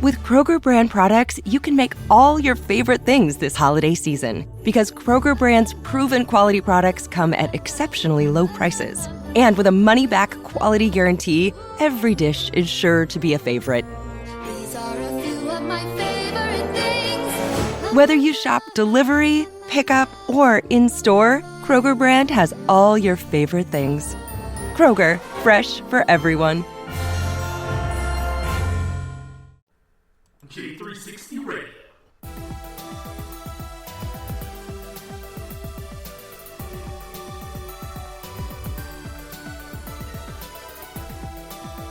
With Kroger brand products, you can make all your favorite things this holiday season. Because Kroger brand's proven quality products come at exceptionally low prices. And with a money-back quality guarantee, every dish is sure to be a favorite. These are a few of my favorite things. Whether you shop delivery, pickup, or in-store, Kroger brand has all your favorite things. Kroger, fresh for everyone. J360 Radio.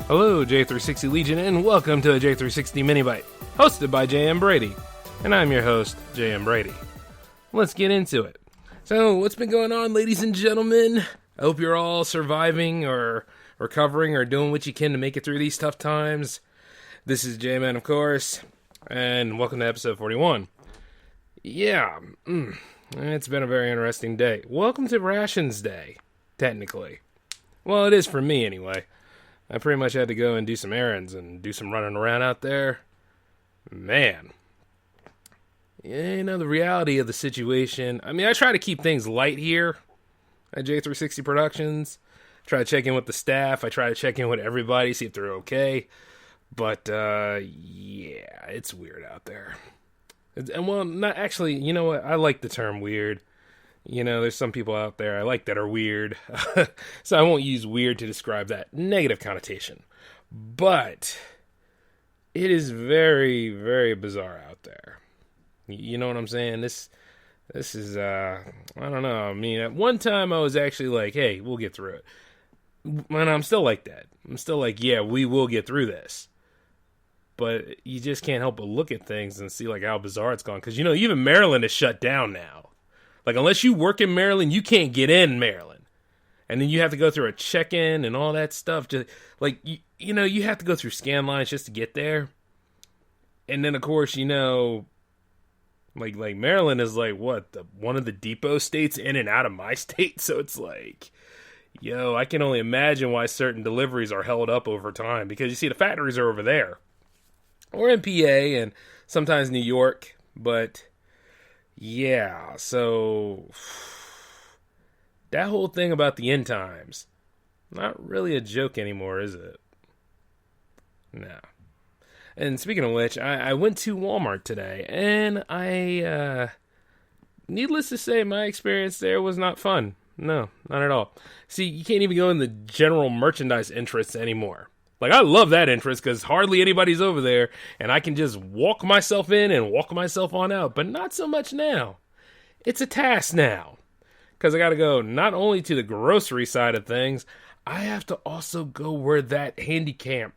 Hello, J360 Legion, and welcome to a J360 Mini Bite, hosted by J.M. Brady. And I'm your host, J.M. Brady. Let's get into it. So, what's been going on, ladies and gentlemen? I hope you're all surviving or recovering or doing what you can to make it through these tough times. This is J-Man, of course, and welcome to episode 41. Yeah, it's been a very interesting day. Welcome to Rations Day, technically. Well, it is for me, anyway. I pretty much had to go and do some errands and do some running around out there. Man. You know, the reality of the situation. I mean, I try to keep things light here at J360 Productions. Try to check in with the staff. I try to check in with everybody, see if they're okay. But, yeah, it's weird out there. And, well, not actually, you know what? I like the term weird. You know, there's some people out there I like that are weird. So I won't use weird to describe that negative connotation. But it is very, very bizarre out there. You know what I'm saying? This is, I don't know. I mean, at one time I was actually like, hey, we'll get through it. And I'm still like that. I'm still like, yeah, we will get through this. But you just can't help but look at things and see like how bizarre it's gone. Because, you know, even Maryland is shut down now. Like, unless you work in Maryland, you can't get in Maryland. And then you have to go through a check-in and all that stuff. Just like, you know, you have to go through scan lines just to get there. And then, of course, you know, like Maryland is like, what, one of the depot states in and out of my state? So it's like, yo, I can only imagine why certain deliveries are held up over time. Because, you see, the factories are over there. Or in PA and sometimes New York. But, yeah, so that whole thing about the end times, not really a joke anymore, is it? No. And speaking of which, I went to Walmart today, and needless to say, my experience there was not fun. No, not at all. See, you can't even go in the general merchandise entrance anymore. Like, I love that entrance because hardly anybody's over there, and I can just walk myself in and walk myself on out, but not so much now. It's a task now, because I got to go not only to the grocery side of things, I have to also go where that handicap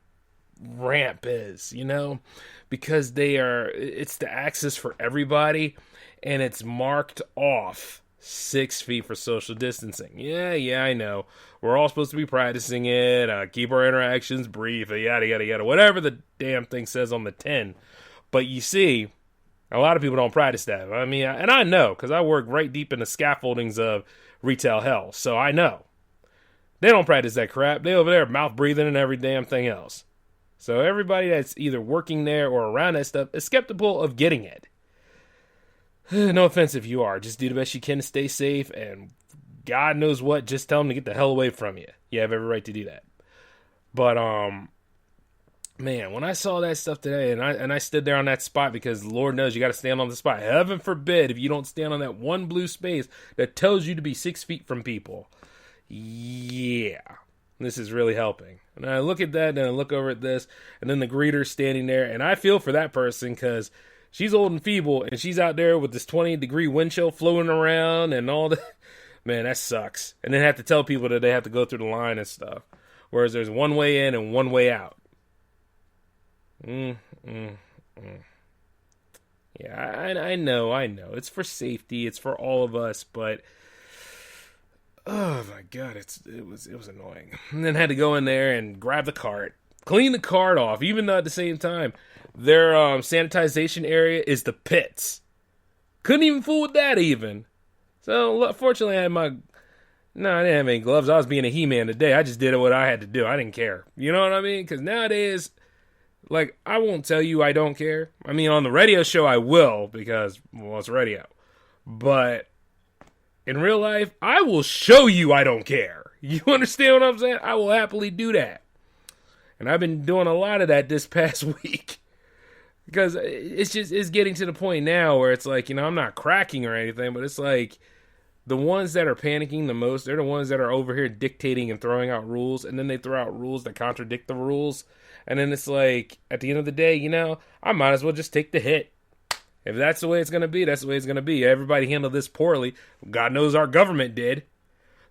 ramp is, you know, because it's the access for everybody, and it's marked off 6 feet for social distancing. Yeah, I know. We're all supposed to be practicing it, keep our interactions brief, yada, yada, yada, whatever the damn thing says on the tin. But you see, a lot of people don't practice that. I mean, and I know, because I work right deep in the scaffoldings of retail hell, so I know. They don't practice that crap. They over there mouth breathing and every damn thing else. So everybody that's either working there or around that stuff is skeptical of getting it. No offense if you are. Just do the best you can to stay safe, and God knows what, just tell them to get the hell away from you. You have every right to do that. But, man, when I saw that stuff today, and I stood there on that spot, because Lord knows you got to stand on the spot. Heaven forbid if you don't stand on that one blue space that tells you to be 6 feet from people. Yeah, this is really helping. And I look at that, and I look over at this, and then the greeter's standing there, and I feel for that person, because she's old and feeble, and she's out there with this 20-degree wind chill floating around and all that. Man, that sucks. And then have to tell people that they have to go through the line and stuff. Whereas there's one way in and one way out. Yeah, I know. It's for safety. It's for all of us. But, oh my God, it was annoying. And then had to go in there and grab the cart. Clean the cart off, even though at the same time, their sanitization area is the pits. Couldn't even fool with that even. So, fortunately, I didn't have any gloves. I was being a He-Man today. I just did what I had to do. I didn't care. You know what I mean? Because nowadays, Like, I won't tell you I don't care. I mean, on the radio show I will, because, well, it's radio. But in real life, I will show you I don't care. You understand what I'm saying? I will happily do that. And I've been doing a lot of that this past week. Because it's getting to the point now where it's like, I'm not cracking or anything, but it's like the ones that are panicking the most, they're the ones that are over here dictating and throwing out rules, and then they throw out rules that contradict the rules. And then it's like, at the end of the day, I might as well just take the hit. If that's the way it's going to be, that's the way it's going to be. Everybody handled this poorly. God knows our government did.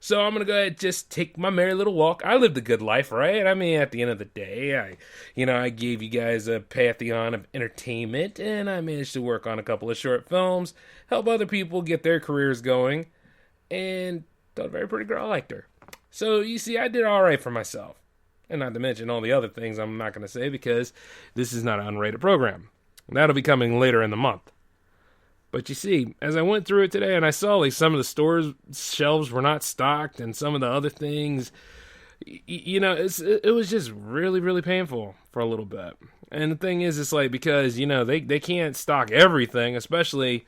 So I'm going to go ahead and just take my merry little walk. I lived a good life, right? I mean, at the end of the day, I gave you guys a pantheon of entertainment, and I managed to work on a couple of short films, help other people get their careers going, and thought a very pretty girl. I liked her. So, you see, I did all right for myself. And not to mention all the other things I'm not going to say because this is not an unrated program. That'll be coming later in the month. But you see, as I went through it today and I saw like some of the stores' shelves were not stocked and some of the other things, it was just really, really painful for a little bit. And the thing is, it's like because, they can't stock everything, especially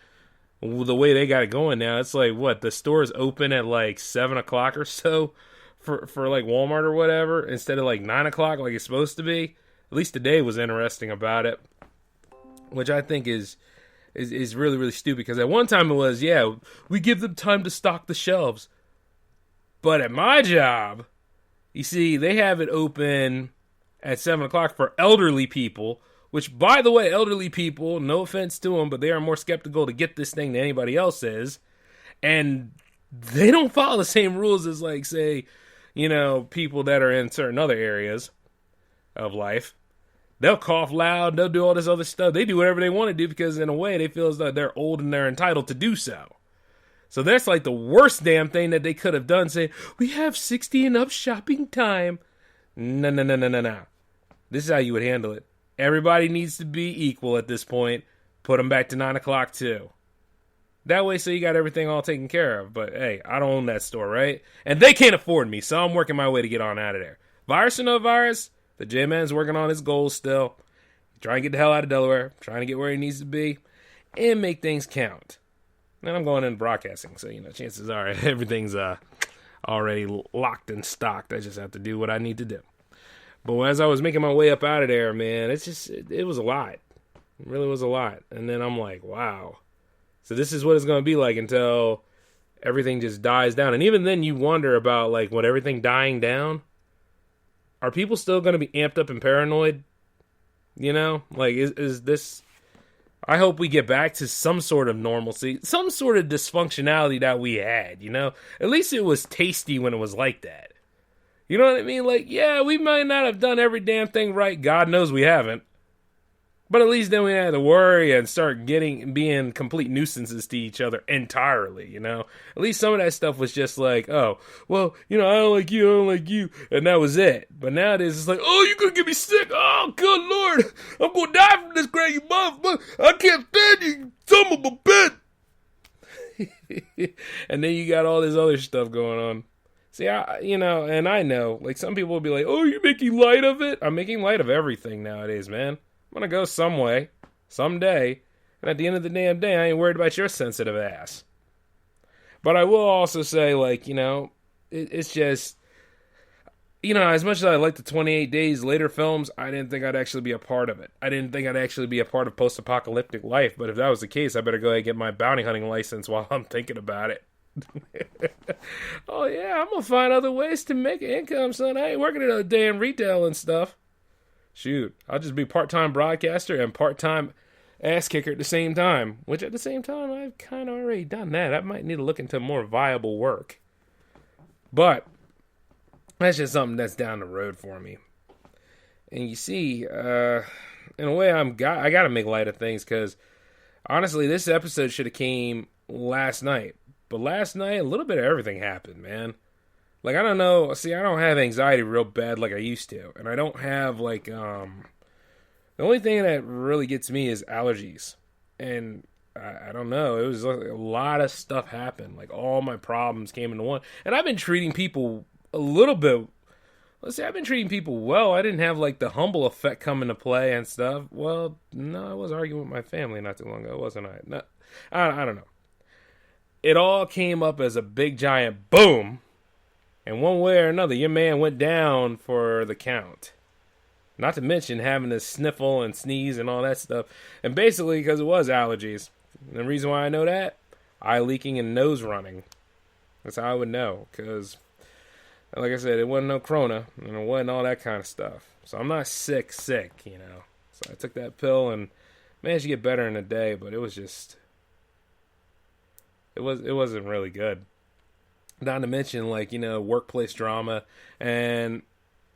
the way they got it going now. It's like, the stores open at like 7 o'clock or so for like Walmart or whatever, instead of like 9 o'clock like it's supposed to be. At least today was interesting about it, which I think is really, really stupid. Because at one time it was, we give them time to stock the shelves. But at my job, you see, they have it open at 7 o'clock for elderly people, which, by the way, elderly people, no offense to them, but they are more skeptical to get this thing than anybody else is. And they don't follow the same rules as, like, say, people that are in certain other areas of life. They'll cough loud, they'll do all this other stuff. They do whatever they want to do because, in a way, they feel as though they're old and they're entitled to do so. So that's like the worst damn thing that they could have done, saying, we have 60 and up shopping time. No. This is how you would handle it. Everybody needs to be equal at this point. Put them back to 9 o'clock, too. That way, so you got everything all taken care of. But, hey, I don't own that store, right? And they can't afford me, so I'm working my way to get on out of there. Virus or no virus, the J-Man's working on his goals still. Trying to get the hell out of Delaware. Trying to get where he needs to be. And make things count. And I'm going into broadcasting, so, chances are everything's already locked and stocked. I just have to do what I need to do. But as I was making my way up out of there, man, it was a lot. It really was a lot. And then I'm like, wow. So this is what it's going to be like until everything just dies down. And even then you wonder about, like, when everything dying down, are people still going to be amped up and paranoid? Like, is this... I hope we get back to some sort of normalcy, some sort of dysfunctionality that we had, At least it was tasty when it was like that. You know what I mean? Like, yeah, we might not have done every damn thing right. God knows we haven't. But at least then we had to worry and start being complete nuisances to each other entirely, At least some of that stuff was just like, oh, well, I don't like you, I don't like you. And that was it. But nowadays it's like, oh, you're going to get me sick. Oh, good Lord. I'm going to die from this crazy motherfucker. I can't stand you, son of a bitch. And then you got all this other stuff going on. See, and I know, like, some people will be like, oh, you're making light of it? I'm making light of everything nowadays, man. I'm going to go some way, someday, and at the end of the damn day, I ain't worried about your sensitive ass. But I will also say, like, it's just, as much as I like the 28 Days Later films, I didn't think I'd actually be a part of it. I didn't think I'd actually be a part of post-apocalyptic life, but if that was the case, I better go ahead and get my bounty hunting license while I'm thinking about it. Oh, yeah, I'm going to find other ways to make an income, son. I ain't working at a damn retail and stuff. Shoot, I'll just be part-time broadcaster and part-time ass kicker at the same time. Which at the same time, I've kind of already done that. I might need to look into more viable work. But that's just something that's down the road for me. And you see, in a way, I got to make light of things because honestly, this episode should have came last night. But last night, a little bit of everything happened, man. Like, I don't know. See, I don't have anxiety real bad like I used to. And I don't have, like, the only thing that really gets me is allergies. And I don't know. It was like a lot of stuff happened. Like, all my problems came into one. And I've been treating people a little bit Well, see, I've been treating people well. I didn't have like the humble effect come into play and stuff. Well, no, I was arguing with my family not too long ago, wasn't I? No, I don't know. It all came up as a big giant boom, and one way or another, your man went down for the count. Not to mention having to sniffle and sneeze and all that stuff. And basically, because it was allergies. And the reason why I know that, eye leaking and nose running. That's how I would know. Because, like I said, it wasn't no corona. And it wasn't all that kind of stuff. So I'm not sick, you know. So I took that pill and managed to get better in a day. But it was just... It wasn't really good. Not to mention, like, you know, workplace drama and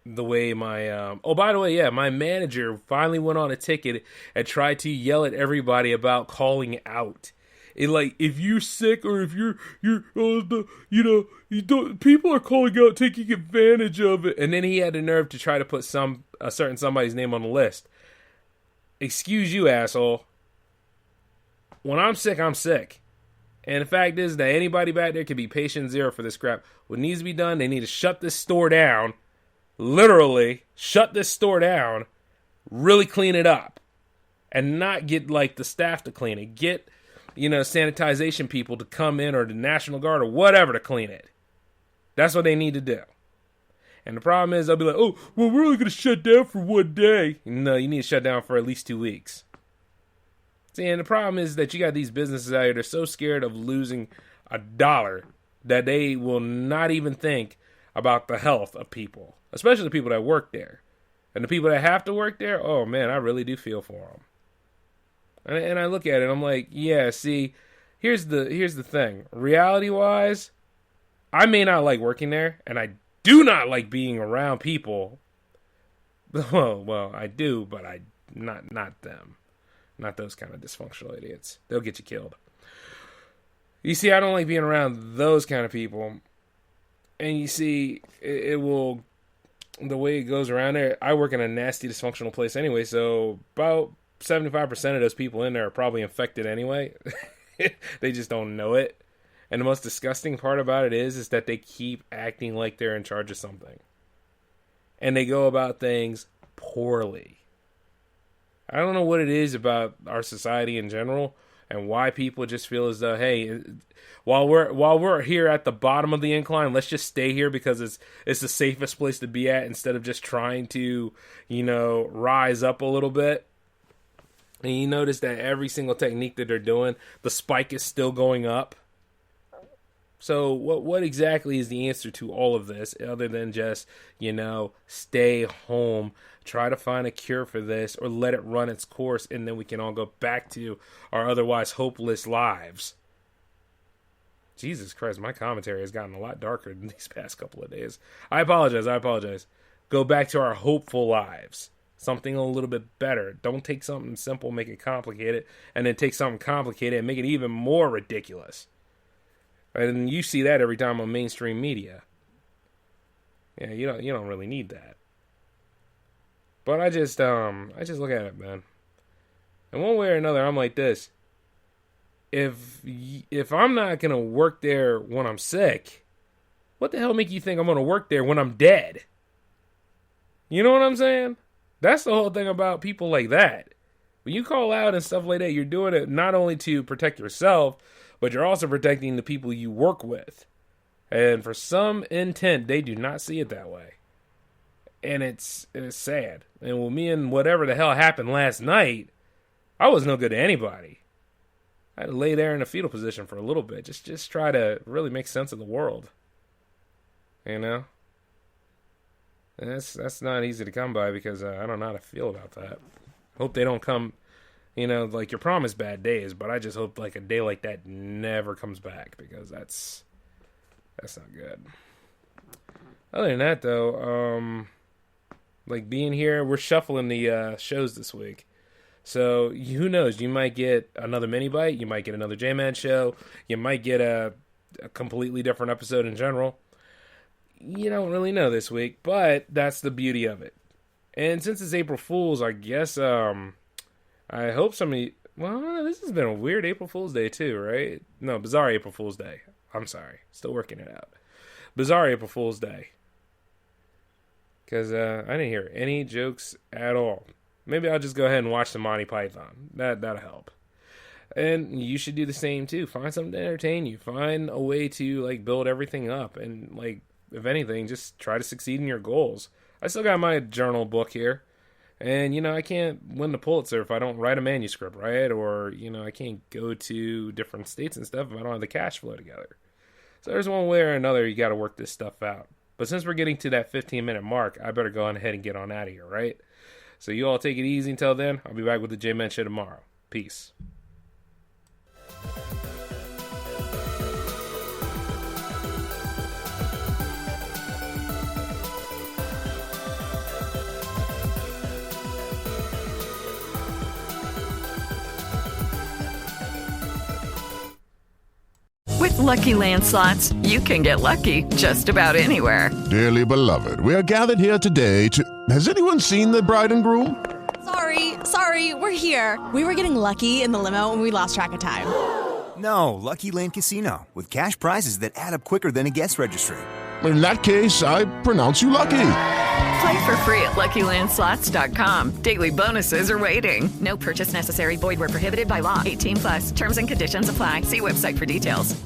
the way my... oh, by the way, yeah, my manager finally went on a ticket and tried to yell at everybody about calling out. It, like, if you're sick or if you're people are calling out, taking advantage of it. And then he had the nerve to try to put a certain somebody's name on the list. Excuse you, asshole. When I'm sick, I'm sick. And the fact is that anybody back there can be patient zero for this crap. What needs to be done, they need to shut this store down. Literally, shut this store down. Really clean it up. And not get, like, the staff to clean it. Get, you know, sanitization people to come in or the National Guard or whatever to clean it. That's what they need to do. And the problem is, they'll be like, oh, well, we're only going to shut down for one day. No, you need to shut down for at least 2 weeks. See, and the problem is that you got these businesses out here, they're so scared of losing $1 that they will not even think about the health of people, especially the people that work there. And the people that have to work there, oh man, I really do feel for them. And I look at it, I'm like, yeah, see, here's the thing. Reality-wise, I may not like working there, and I do not like being around people. Well, I do, but not them. Not those kind of dysfunctional idiots. They'll get you killed. You see, I don't like being around those kind of people. And you see, it will... The way it goes around there, I work in a nasty, dysfunctional place anyway, so about 75% of those people in there are probably infected anyway. They just don't know it. And the most disgusting part about it is that they keep acting like they're in charge of something. And they go about things poorly. I don't know what it is about our society in general and why people just feel as though, hey, while we're here at the bottom of the incline, let's just stay here because it's the safest place to be at instead of just trying to, you know, rise up a little bit. And you notice that every single technique that they're doing, the spike is still going up. So what exactly is the answer to all of this other than just, you know, stay home, try to find a cure for this, or let it run its course, and then we can all go back to our otherwise hopeless lives? Jesus Christ, my commentary has gotten a lot darker than these past couple of days. I apologize. Go back to our hopeful lives. Something a little bit better. Don't take something simple, make it complicated, and then take something complicated and make it even more ridiculous. And you see that every time on mainstream media. Yeah, you don't really need that. But I just look at it, man. And one way or another, I'm like this. If I'm not gonna work there when I'm sick, what the hell make you think I'm gonna work there when I'm dead? You know what I'm saying? That's the whole thing about people like that. When you call out and stuff like that, you're doing it not only to protect yourself, but you're also protecting the people you work with. And for some intent, they do not see it that way. And it's sad. And with me and whatever the hell happened last night, I was no good to anybody. I had to lay there in a fetal position for a little bit. Just try to really make sense of the world. You know? And that's not easy to come by because I don't know how to feel about that. Hope they don't come... You know, like, you're promised bad days, but I just hope, like, a day like that never comes back, because that's not good. Other than that, though, like, being here, we're shuffling the shows this week. So, who knows? You might get another mini bite, you might get another J-Man show, you might get a completely different episode in general. You don't really know this week, but that's the beauty of it. And since it's April Fool's, I guess, I hope somebody... Well, this has been a weird April Fool's Day, too, right? No, bizarre April Fool's Day. I'm sorry. Still working it out. Bizarre April Fool's Day. because I didn't hear any jokes at all. Maybe I'll just go ahead and watch the Monty Python. That'll help. And you should do the same too. Find something to entertain you. Find a way to like build everything up, and like if anything, just try to succeed in your goals. I still got my journal book here, and I can't win the Pulitzer if I don't write a manuscript, right? Or I can't go to different states and stuff if I don't have the cash flow together. So there's one way or another you got to work this stuff out. But since we're getting to that 15-minute mark, I better go on ahead and get on out of here, right? So you all take it easy until then. I'll be back with the J-Man Show tomorrow. Peace. With Lucky Land Slots, you can get lucky just about anywhere. Dearly beloved, we are gathered here today to... Has anyone seen the bride and groom? Sorry, we're here. We were getting lucky in the limo and we lost track of time. No, Lucky Land Casino, with cash prizes that add up quicker than a guest registry. In that case, I pronounce you lucky. Play for free at LuckyLandSlots.com. Daily bonuses are waiting. No purchase necessary. Void where prohibited by law. 18+. Terms and conditions apply. See website for details.